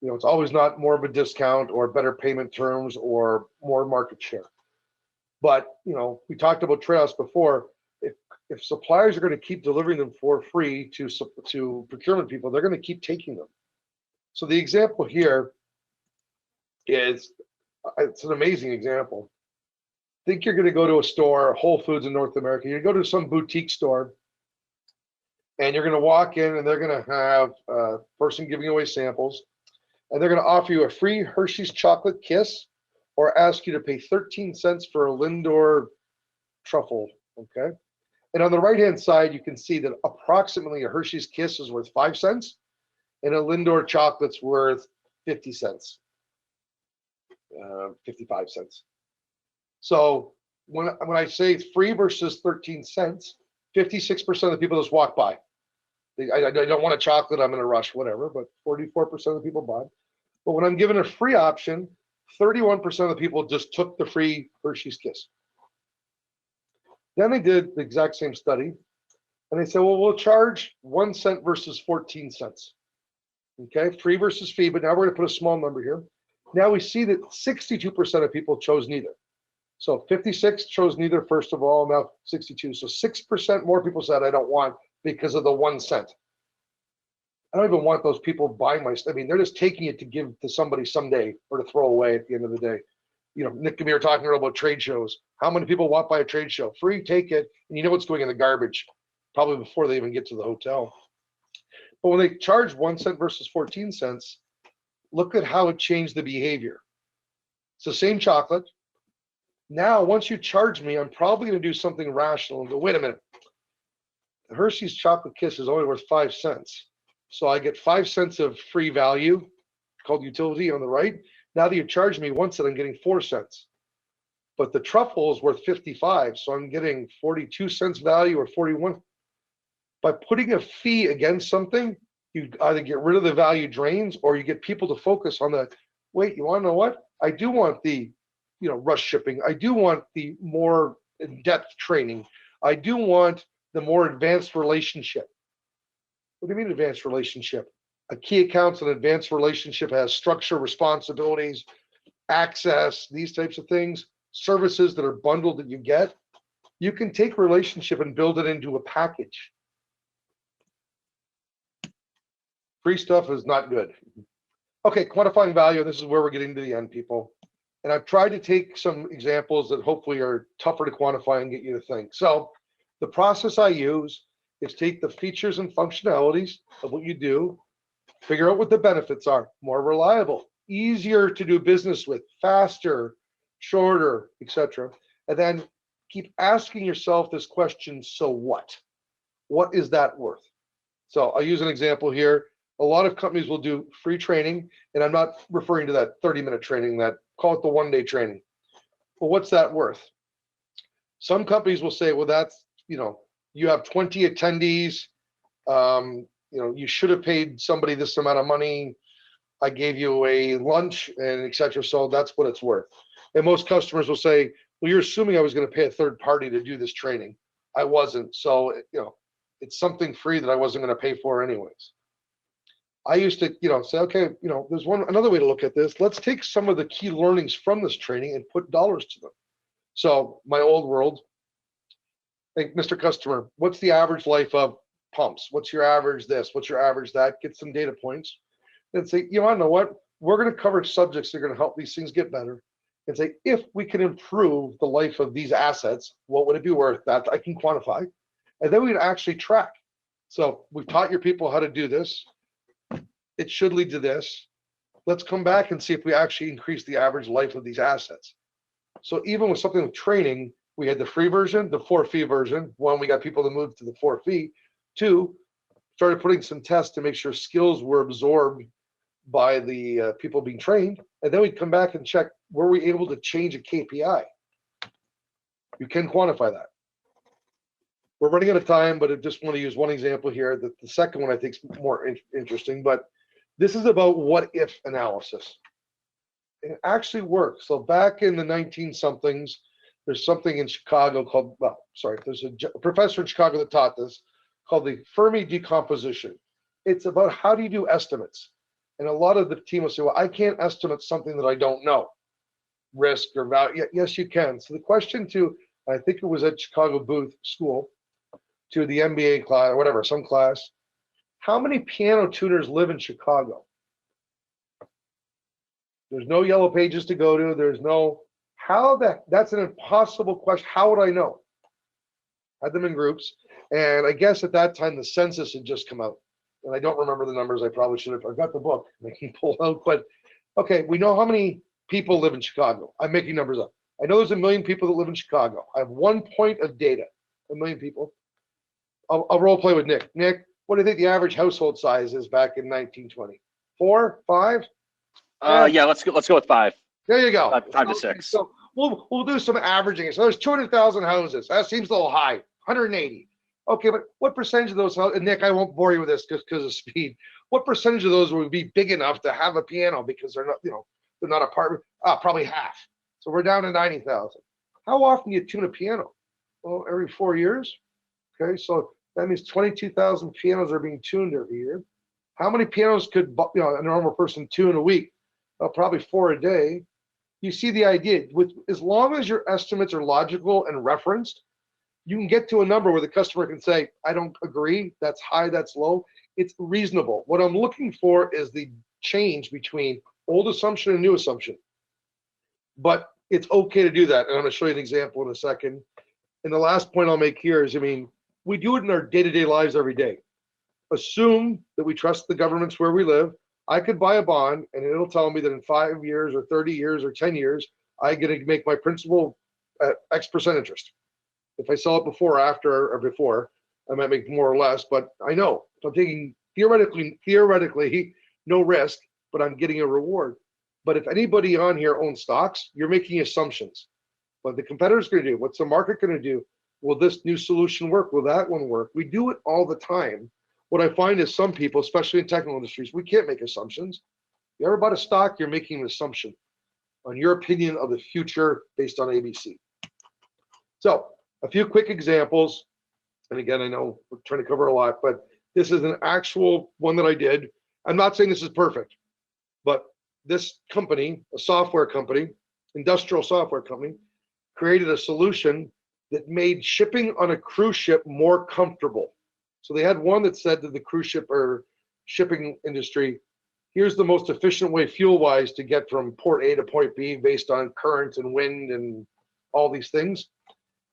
It's always not more of a discount or better payment terms or more market share. But, we talked about trade-offs before. If suppliers are going to keep delivering them for free to procurement people, they're going to keep taking them. So the example here is, it's an amazing example. Think you're going to go to a store, Whole Foods in North America. You go to some boutique store, and you're going to walk in, and they're going to have a person giving away samples, and they're going to offer you a free Hershey's chocolate kiss, or ask you to pay 13 cents for a Lindor truffle. Okay. And on the right-hand side, you can see that approximately a Hershey's Kiss is worth 5 cents, and a Lindor chocolate's worth 50 cents, 55 cents. So when I say free versus 13 cents, 56% of the people just walk by. I don't want a chocolate, I'm in a rush, whatever, but 44% of the people buy. But when I'm given a free option, 31% of the people just took the free Hershey's Kiss. Then they did the exact same study, and they said, well, we'll charge 1 cent versus 14 cents. Okay, free versus fee, but now we're going to put a small number here. Now we see that 62% of people chose neither. So 56 chose neither, first of all, now 62. So 6% more people said, I don't want because of the 1 cent. I don't even want those people buying my stuff. I mean, they're just taking it to give to somebody someday or to throw away at the end of the day. Nick and me were talking earlier about trade shows. How many people walk by a trade show? Free, take it, and you know what's going in the garbage, probably before they even get to the hotel. But when they charge 1 cent versus 14 cents, look at how it changed the behavior. It's the same chocolate. Now, once you charge me, I'm probably going to do something rational and go, wait a minute. The Hershey's Chocolate Kiss is only worth 5 cents. So I get 5 cents of free value, called utility on the right. Now that you charge me 1 cent, I'm getting 4 cents. But the truffle is worth 55, so I'm getting 42 cents value or 41. By putting a fee against something, you either get rid of the value drains or you get people to focus on the, wait, you want to know what? I do want the, rush shipping. I do want the more in-depth training. I do want the more advanced relationship. What do you mean advanced relationship? A key account's an advanced relationship, has structure, responsibilities, access, these types of things, services that are bundled that you get. You can take relationship and build it into a package. Free stuff is not good. Okay, quantifying value. This is where we're getting to the end, people. And I've tried to take some examples that hopefully are tougher to quantify and get you to think. So the process I use is take the features and functionalities of what you do, figure out what the benefits are, more reliable, easier to do business with, faster, shorter, etc. And then keep asking yourself this question, so what? What is that worth? So I'll use an example here. A lot of companies will do free training, and I'm not referring to that 30-minute training, that call it the one-day training. Well, what's that worth? Some companies will say, well, that's, you have 20 attendees, you should have paid somebody this amount of money. I gave you a lunch and etc. So that's what it's worth. And most customers will say, well, you're assuming I was going to pay a third party to do this training. I wasn't. So, it's something free that I wasn't going to pay for anyways. I used to, say, okay, there's another way to look at this. Let's take some of the key learnings from this training and put dollars to them. So my old world, think, Mr. Customer, what's the average life of pumps? What's your average this? What's your average that? Get some data points and say, I know what? We're going to cover subjects that are going to help these things get better. And say, if we can improve the life of these assets, what would it be worth? That I can quantify. And then we'd actually track. So we've taught your people how to do this. It should lead to this. Let's come back and see if we actually increase the average life of these assets. So even with something with training, we had the free version, the 4-fee version. One, we got people to move to the 4-fee. 2, started putting some tests to make sure skills were absorbed by the people being trained. And then we'd come back and check, were we able to change a KPI? You can quantify that. We're running out of time, but I just want to use one example here. The second one I think is more interesting, but this is about what if analysis. It actually works. So back in the 19-somethings, there's something in Chicago called, there's a professor in Chicago that taught this called the Fermi decomposition. It's about how do you do estimates? And a lot of the team will say, well, I can't estimate something that I don't know, risk or value. Yes, you can. So the question to, I think it was at Chicago Booth School, to the MBA class or whatever, some class, how many piano tuners live in Chicago? There's no yellow pages to go to. There's no, that's an impossible question. How would I know? Had them in groups. And I guess at that time, the census had just come out. And I don't remember the numbers. I probably should have. I've got the book. I can pull out. But okay, we know how many people live in Chicago. I'm making numbers up. I know there's 1 million people that live in Chicago. I have 1 point of data. 1 million people. I'll role play with Nick. Nick, what do you think the average household size is back in 1920? 4, 5? Yeah, let's go with 5. There you go. 5 to 6. So we'll do some averaging. So there's 200,000 houses. That seems a little high. 180. Okay, but what percentage of those, and Nick, I won't bore you with this because of speed. What percentage of those would be big enough to have a piano because they're not, they're not apartment? Probably half. So we're down to 90,000. How often do you tune a piano? Well, every 4 years. Okay, so that means 22,000 pianos are being tuned every year. How many pianos could a normal person tune a week? Probably 4 a day. You see the idea. With as long as your estimates are logical and referenced, you can get to a number where the customer can say, I don't agree, that's high, that's low. It's reasonable. What I'm looking for is the change between old assumption and new assumption. But it's okay to do that. And I'm going to show you an example in a second. And the last point I'll make here is, we do it in our day-to-day lives every day. Assume that we trust the governments where we live. I could buy a bond and it'll tell me that in 5 years or 30 years or 10 years, I get to make my principal at X% interest. If I sell it before or after or before, I might make more or less, but I know. So I'm taking theoretically no risk, but I'm getting a reward. But if anybody on here owns stocks, you're making assumptions. What the competitor's going to do? What's the market going to do? Will this new solution work? Will that one work? We do it all the time. What I find is some people, especially in technical industries, we can't make assumptions. You ever bought a stock, you're making an assumption on your opinion of the future based on ABC. So a few quick examples. And again, I know we're trying to cover a lot, but this is an actual one that I did. I'm not saying this is perfect, but this company, a software company, industrial software company, created a solution that made shipping on a cruise ship more comfortable. So they had one that said to the cruise ship or shipping industry, here's the most efficient way fuel-wise to get from port A to point B based on current and wind and all these things.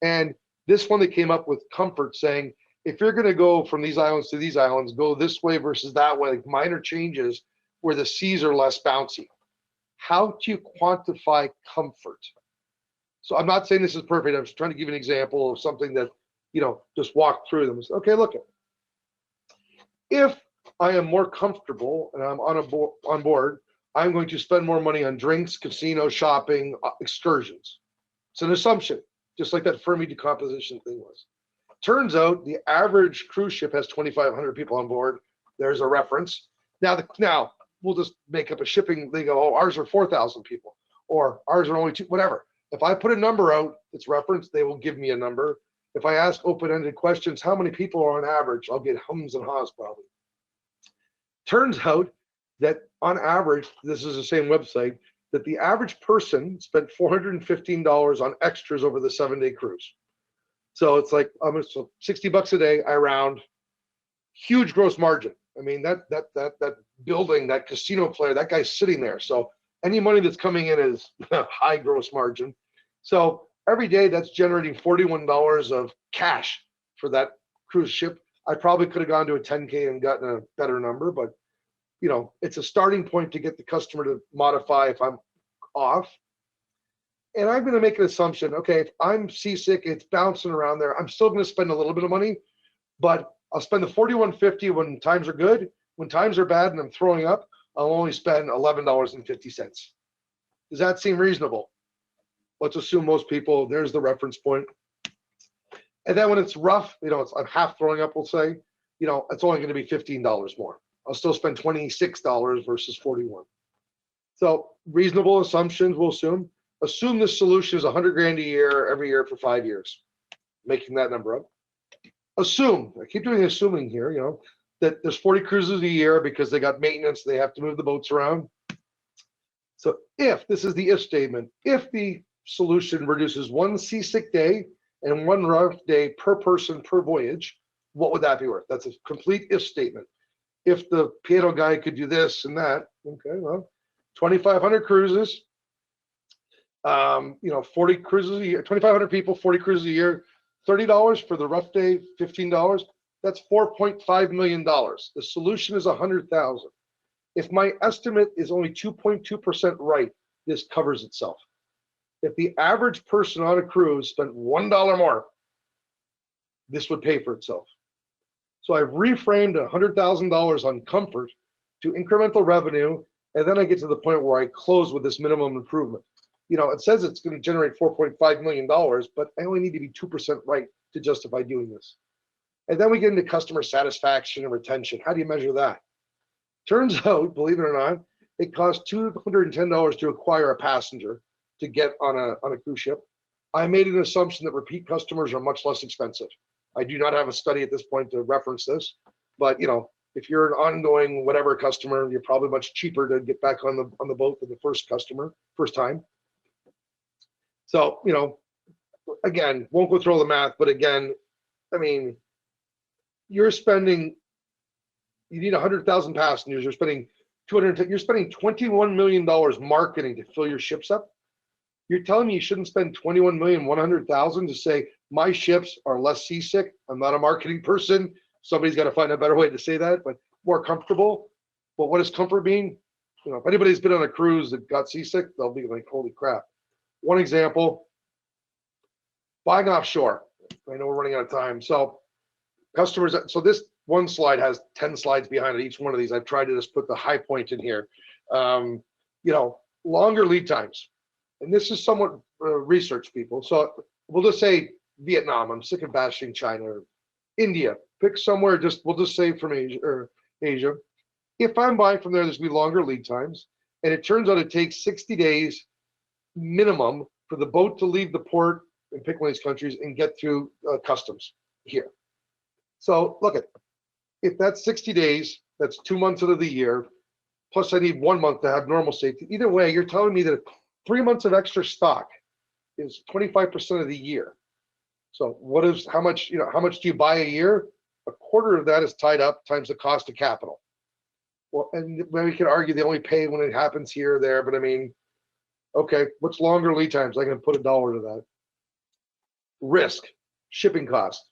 And this one that came up with comfort saying, if you're going to go from these islands to these islands, go this way versus that way, like minor changes where the seas are less bouncy. How do you quantify comfort? So I'm not saying this is perfect. I'm just trying to give you an example of something that, just walk through them. Okay, look, if I am more comfortable and I'm on board, I'm going to spend more money on drinks, casino, shopping, excursions. It's an assumption, just like that Fermi decomposition thing was. Turns out the average cruise ship has 2,500 people on board. There's a reference. Now we'll just make up a shipping. They go, oh, ours are 4,000 people, or ours are only two, whatever. If I put a number out that's referenced, they will give me a number. If I ask open-ended questions, how many people are on average? I'll get hums and haws probably. Turns out that on average, this is the same website, that the average person spent $415 on extras over the 7-day cruise. So it's like almost $60 a day, I round, huge gross margin. I mean, that building, that casino player, that guy's sitting there. So any money that's coming in is high gross margin. So every day that's generating $41 of cash for that cruise ship. I probably could have gone to a 10K and gotten a better number, but it's a starting point to get the customer to modify if I'm off. And I'm going to make an assumption. Okay, if I'm seasick, it's bouncing around there. I'm still going to spend a little bit of money, but I'll spend the $41.50 when times are good. When times are bad and I'm throwing up, I'll only spend $11.50. Does that seem reasonable? Let's assume most people, there's the reference point. And then when it's rough, I'm half throwing up, we'll say, it's only going to be $15 more. I'll still spend $26 versus $41. So reasonable assumptions, we'll assume this solution is 100 grand a year, every year for 5 years, making that number up. Assume, I keep doing assuming here, that there's 40 cruises a year because they got maintenance, they have to move the boats around. So if, this is the if statement, if the solution reduces one seasick day and one rough day per person per voyage, what would that be worth? That's a complete if statement. If the piano guy could do this and that, okay, well, 2,500 cruises, 40 cruises a year, 2,500 people, 40 cruises a year, $30 for the rough day, $15. That's $4.5 million. The solution is 100,000. If my estimate is only 2.2% right, this covers itself. If the average person on a cruise spent $1 more, this would pay for itself. So I've reframed $100,000 on comfort to incremental revenue, and then I get to the point where I close with this minimum improvement. It says it's going to generate $4.5 million, but I only need to be 2% right to justify doing this. And then we get into customer satisfaction and retention. How do you measure that? Turns out, believe it or not, it costs $210 to acquire a passenger to get on a cruise ship. I made an assumption that repeat customers are much less expensive. I do not have a study at this point to reference this, but if you're an ongoing whatever customer, you're probably much cheaper to get back on the boat than the first time. So, again, won't go through all the math, but again, I mean, you need 100,000 passengers, you're spending $21 million marketing to fill your ships up. You're telling me you shouldn't spend $21,100,000 to say my ships are less seasick. I'm not a marketing person. Somebody's got to find a better way to say that, but more comfortable. But what does comfort mean? If anybody's been on a cruise that got seasick, they'll be like, holy crap. One example, buying offshore. I know we're running out of time. So customers, so this one slide has 10 slides behind it. Each one of these, I've tried to just put the high point in here. Longer lead times. And this is somewhat research, people. So we'll just say Vietnam. I'm sick of bashing China. Or India. Pick somewhere. We'll just say from Asia. If I'm buying from there, there's going to be longer lead times. And it turns out it takes 60 days minimum for the boat to leave the port and pick one of these countries and get through customs here. So look at, if that's 60 days, that's 2 months out of the year, plus I need 1 month to have normal safety. Either way, you're telling me that 3 months of extra stock is 25% of the year. So how much do you buy a year? A quarter of that is tied up times the cost of capital. Well, and we can argue they only pay when it happens here or there, but I mean, okay, what's longer lead times? I can put $1 to that. Risk, shipping cost.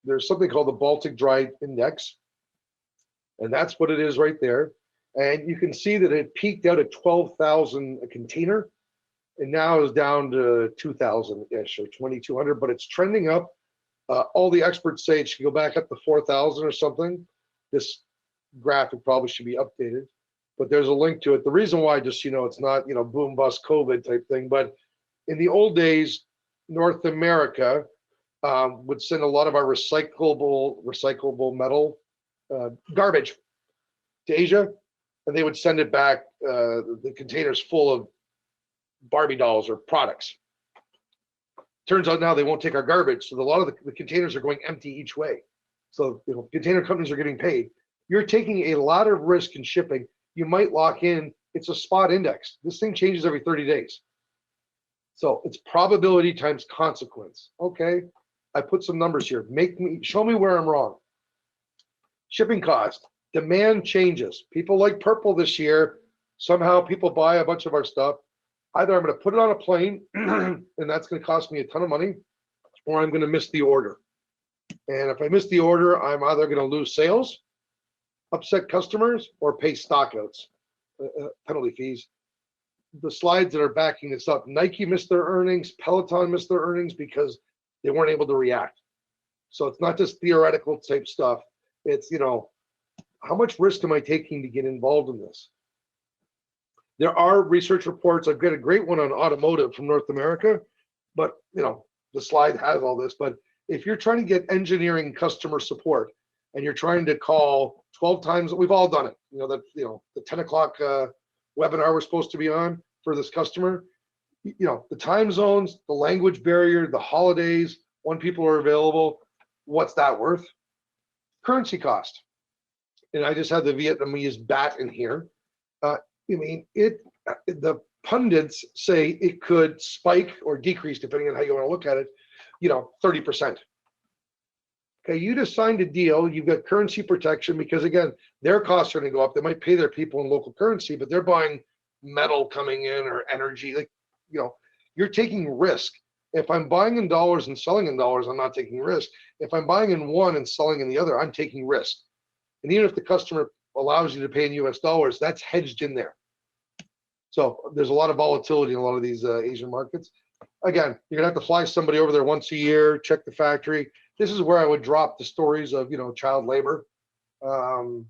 There's something called the Baltic Dry Index, and that's what it is right there. And you can see that it peaked out at 12,000 a container, and now is down to 2,000-ish or 2,200, but it's trending up. All the experts say it should go back up to 4,000 or something. This graphic probably should be updated, but there's a link to it. The reason why, just it's not boom bust COVID type thing, but in the old days, North America would send a lot of our recyclable metal garbage to Asia, and they would send it back, the containers full of Barbie dolls or products. Turns out now they won't take our garbage, so a lot of the containers are going empty each way. So container companies are getting paid. You're taking a lot of risk in shipping. You might lock in. It's a spot index. This thing changes every 30 days. So it's probability times consequence. Okay, I put some numbers here. Show me where I'm wrong. Shipping cost, demand changes. People like purple this year. Somehow people buy a bunch of our stuff. Either I'm going to put it on a plane, and that's going to cost me a ton of money, or I'm going to miss the order. And if I miss the order, I'm either going to lose sales, upset customers, or pay stockouts, penalty fees. The slides that are backing this up, Nike missed their earnings, Peloton missed their earnings because they weren't able to react. So it's not just theoretical type stuff. It's, how much risk am I taking to get involved in this? There are research reports. I've got a great one on automotive from North America, but the slide has all this. But if you're trying to get engineering customer support and you're trying to call 12 times, we've all done it. The 10 o'clock webinar we're supposed to be on for this customer. The time zones, the language barrier, the holidays, when people are available. What's that worth? Currency cost. And I just had the Vietnamese baht in here. The pundits say it could spike or decrease, depending on how you want to look at it, 30%. Okay, you just signed a deal, you've got currency protection because, again, their costs are going to go up. They might pay their people in local currency, but they're buying metal coming in or energy. You're taking risk. If I'm buying in dollars and selling in dollars, I'm not taking risk. If I'm buying in one and selling in the other, I'm taking risk. And even if the customer allows you to pay in US dollars, that's hedged in there. So there's a lot of volatility in a lot of these Asian markets. Again, you're gonna have to fly somebody over there once a year, check the factory. This is where I would drop the stories of child labor, the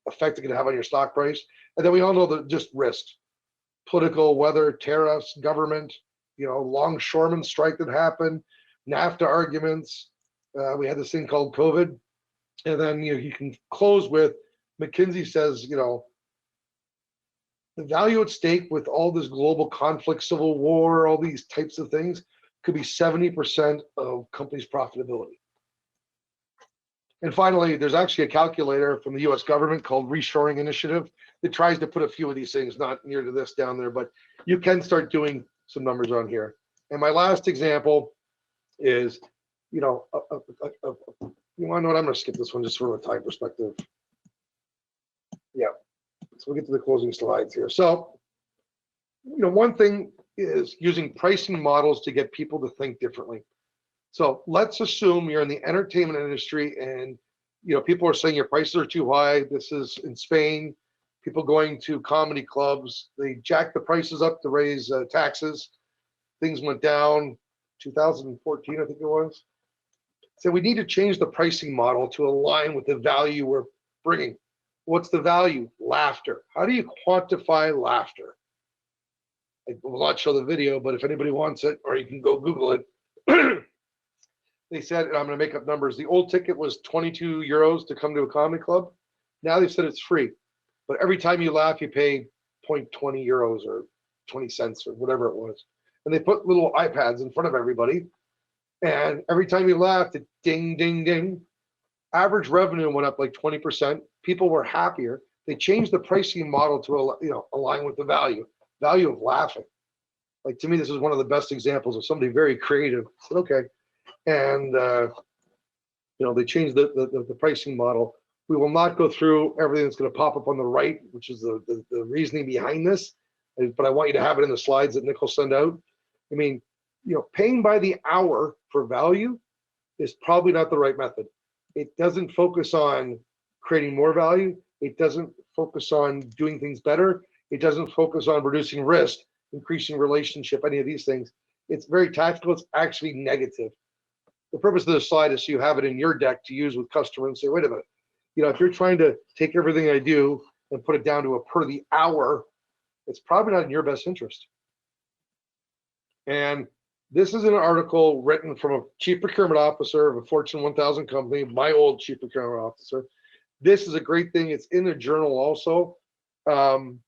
effect it can have on your stock price, and then we all know that just risks, political, weather, tariffs, government, longshoreman strike that happened, NAFTA arguments. We had this thing called COVID, and then you can close with McKinsey says the value at stake with all this global conflict, civil war, all these types of things could be 70% of companies' profitability. And finally, there's actually a calculator from the US government called Reshoring Initiative that tries to put a few of these things, not near to this down there, but you can start doing some numbers on here. And my last example is, you want to know what, I'm going to skip this one just from a time perspective. Yeah. So we'll get to the closing slides here. So, one thing is using pricing models to get people to think differently. So let's assume you're in the entertainment industry and, people are saying your prices are too high. This is in Spain, people going to comedy clubs, they jacked the prices up to raise taxes. Things went down 2014, I think it was. So we need to change the pricing model to align with the value we're bringing. What's the value? Laughter. How do you quantify laughter? I will not show the video, but if anybody wants it, or you can go Google it. They said, and I'm going to make up numbers, the old ticket was 22 euros to come to a comedy club. Now they said it's free. But every time you laugh, you pay 0.20 euros or 20 cents or whatever it was. And they put little iPads in front of everybody. And every time you left, it ding, ding, ding. Average revenue went up like 20%. People were happier. They changed the pricing model to align with the value of laughing. Like, to me, this is one of the best examples of somebody very creative. I said, okay, and they changed the pricing model. We will not go through everything that's going to pop up on the right, which is the reasoning behind this, but I want you to have it in the slides that Nick will send out. I mean, paying by the hour for value is probably not the right method. It doesn't focus on creating more value. It doesn't focus on doing things better. It doesn't focus on reducing risk, increasing relationship, any of these things. It's very tactical. It's actually negative. The purpose of this slide is so you have it in your deck to use with customers and say, wait a minute, if you're trying to take everything I do and put it down to a per the hour, it's probably not in your best interest. And this is an article written from a chief procurement officer of a Fortune 1000 company, my old chief procurement officer. This is a great thing. It's in the journal also. The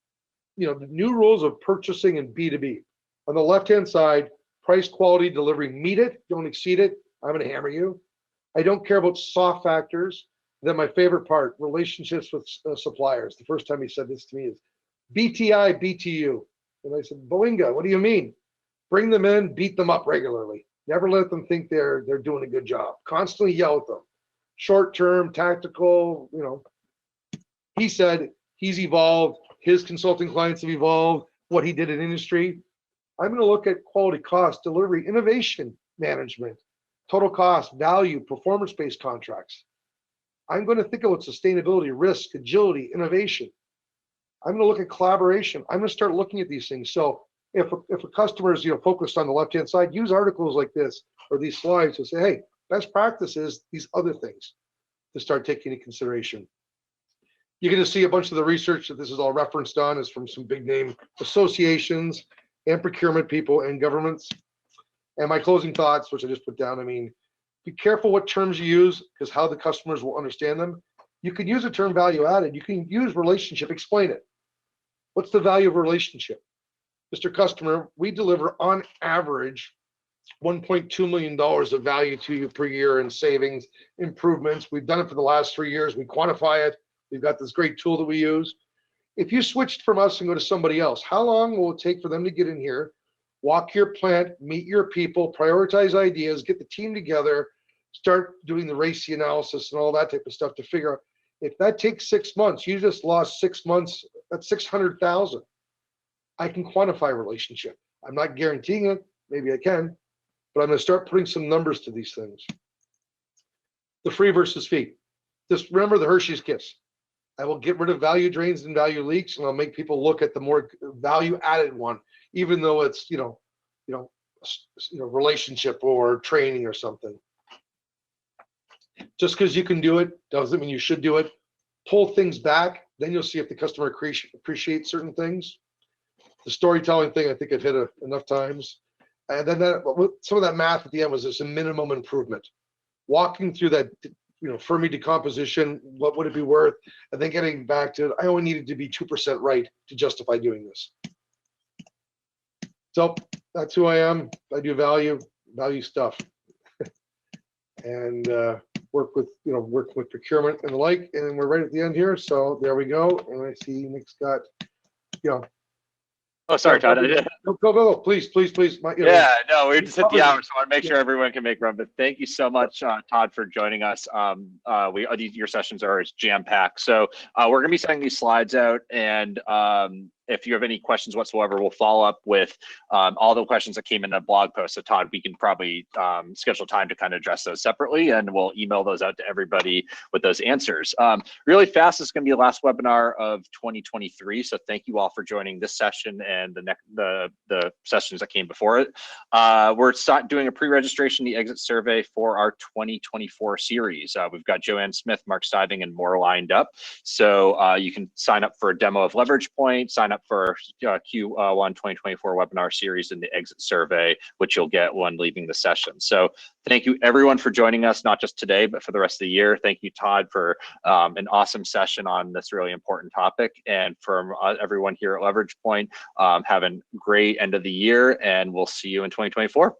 new rules of purchasing in B2B. On the left-hand side, price, quality, delivery, meet it, don't exceed it. I'm going to hammer you. I don't care about soft factors. Then my favorite part, relationships with suppliers. The first time he said this to me is BTI, BTU. And I said, Boinga, what do you mean? Bring them in, beat them up regularly. Never let them think they're doing a good job. Constantly yell at them. Short-term, tactical, He said he's evolved. His consulting clients have evolved. What he did in industry. I'm going to look at quality, cost, delivery, innovation management, total cost, value, performance-based contracts. I'm going to think about sustainability, risk, agility, innovation. I'm going to look at collaboration. I'm going to start looking at these things. So if a customer is focused on the left-hand side, use articles like this or these slides to say, hey, best practices, these other things to start taking into consideration. You're going to see a bunch of the research that this is all referenced on is from some big name associations and procurement people and governments. And my closing thoughts, which I just put down, be careful what terms you use because how the customers will understand them. You can use the term value added. You can use relationship, explain it. What's the value of a relationship? Mr. Customer, we deliver on average $1.2 million of value to you per year in savings, improvements. We've done it for the last 3 years. We quantify it. We've got this great tool that we use. If you switched from us and go to somebody else, how long will it take for them to get in here, walk your plant, meet your people, prioritize ideas, get the team together, start doing the RACI analysis and all that type of stuff to figure out if that takes 6 months, you just lost 6 months, that's 600,000. I can quantify a relationship. I'm not guaranteeing it, maybe I can, but I'm going to start putting some numbers to these things. The free versus fee. Just remember the Hershey's Kiss. I will get rid of value drains and value leaks, and I'll make people look at the more value added one, even though it's relationship or training or something. Just because you can do it doesn't mean you should do it. Pull things back, then you'll see if the customer appreciates certain things. The storytelling thing, I think I've hit enough times. And then some of that math at the end was just a minimum improvement. Walking through that, Fermi decomposition, what would it be worth? And then getting back to, I only needed to be 2% right to justify doing this. So that's who I am. I do value stuff. And work with procurement and the like. And we're right at the end here. So there we go. And I see Nick's got, Oh, sorry, Todd. Go. Please. Yeah, no, we just hit the hour, so I want to make sure everyone can make room. But thank you so much, Todd, for joining us. Your sessions are jam-packed. So we're going to be sending these slides out, and if you have any questions whatsoever, we'll follow up with all the questions that came in the blog post. So Todd, we can probably schedule time to kind of address those separately, and we'll email those out to everybody with those answers. Really fast, this is going to be the last webinar of 2023. So thank you all for joining this session and the sessions that came before it. We're doing a pre-registration, the exit survey for our 2024 series. We've got Joanne Smith, Mark Stiving, and more lined up. So you can sign up for a demo of Leverage Point, sign up for Q1 2024 webinar series and the exit survey, which you'll get when leaving the session. So thank you everyone for joining us, not just today, but for the rest of the year. Thank you, Todd, for an awesome session on this really important topic. And from everyone here at Leverage Point, have a great end of the year, and we'll see you in 2024.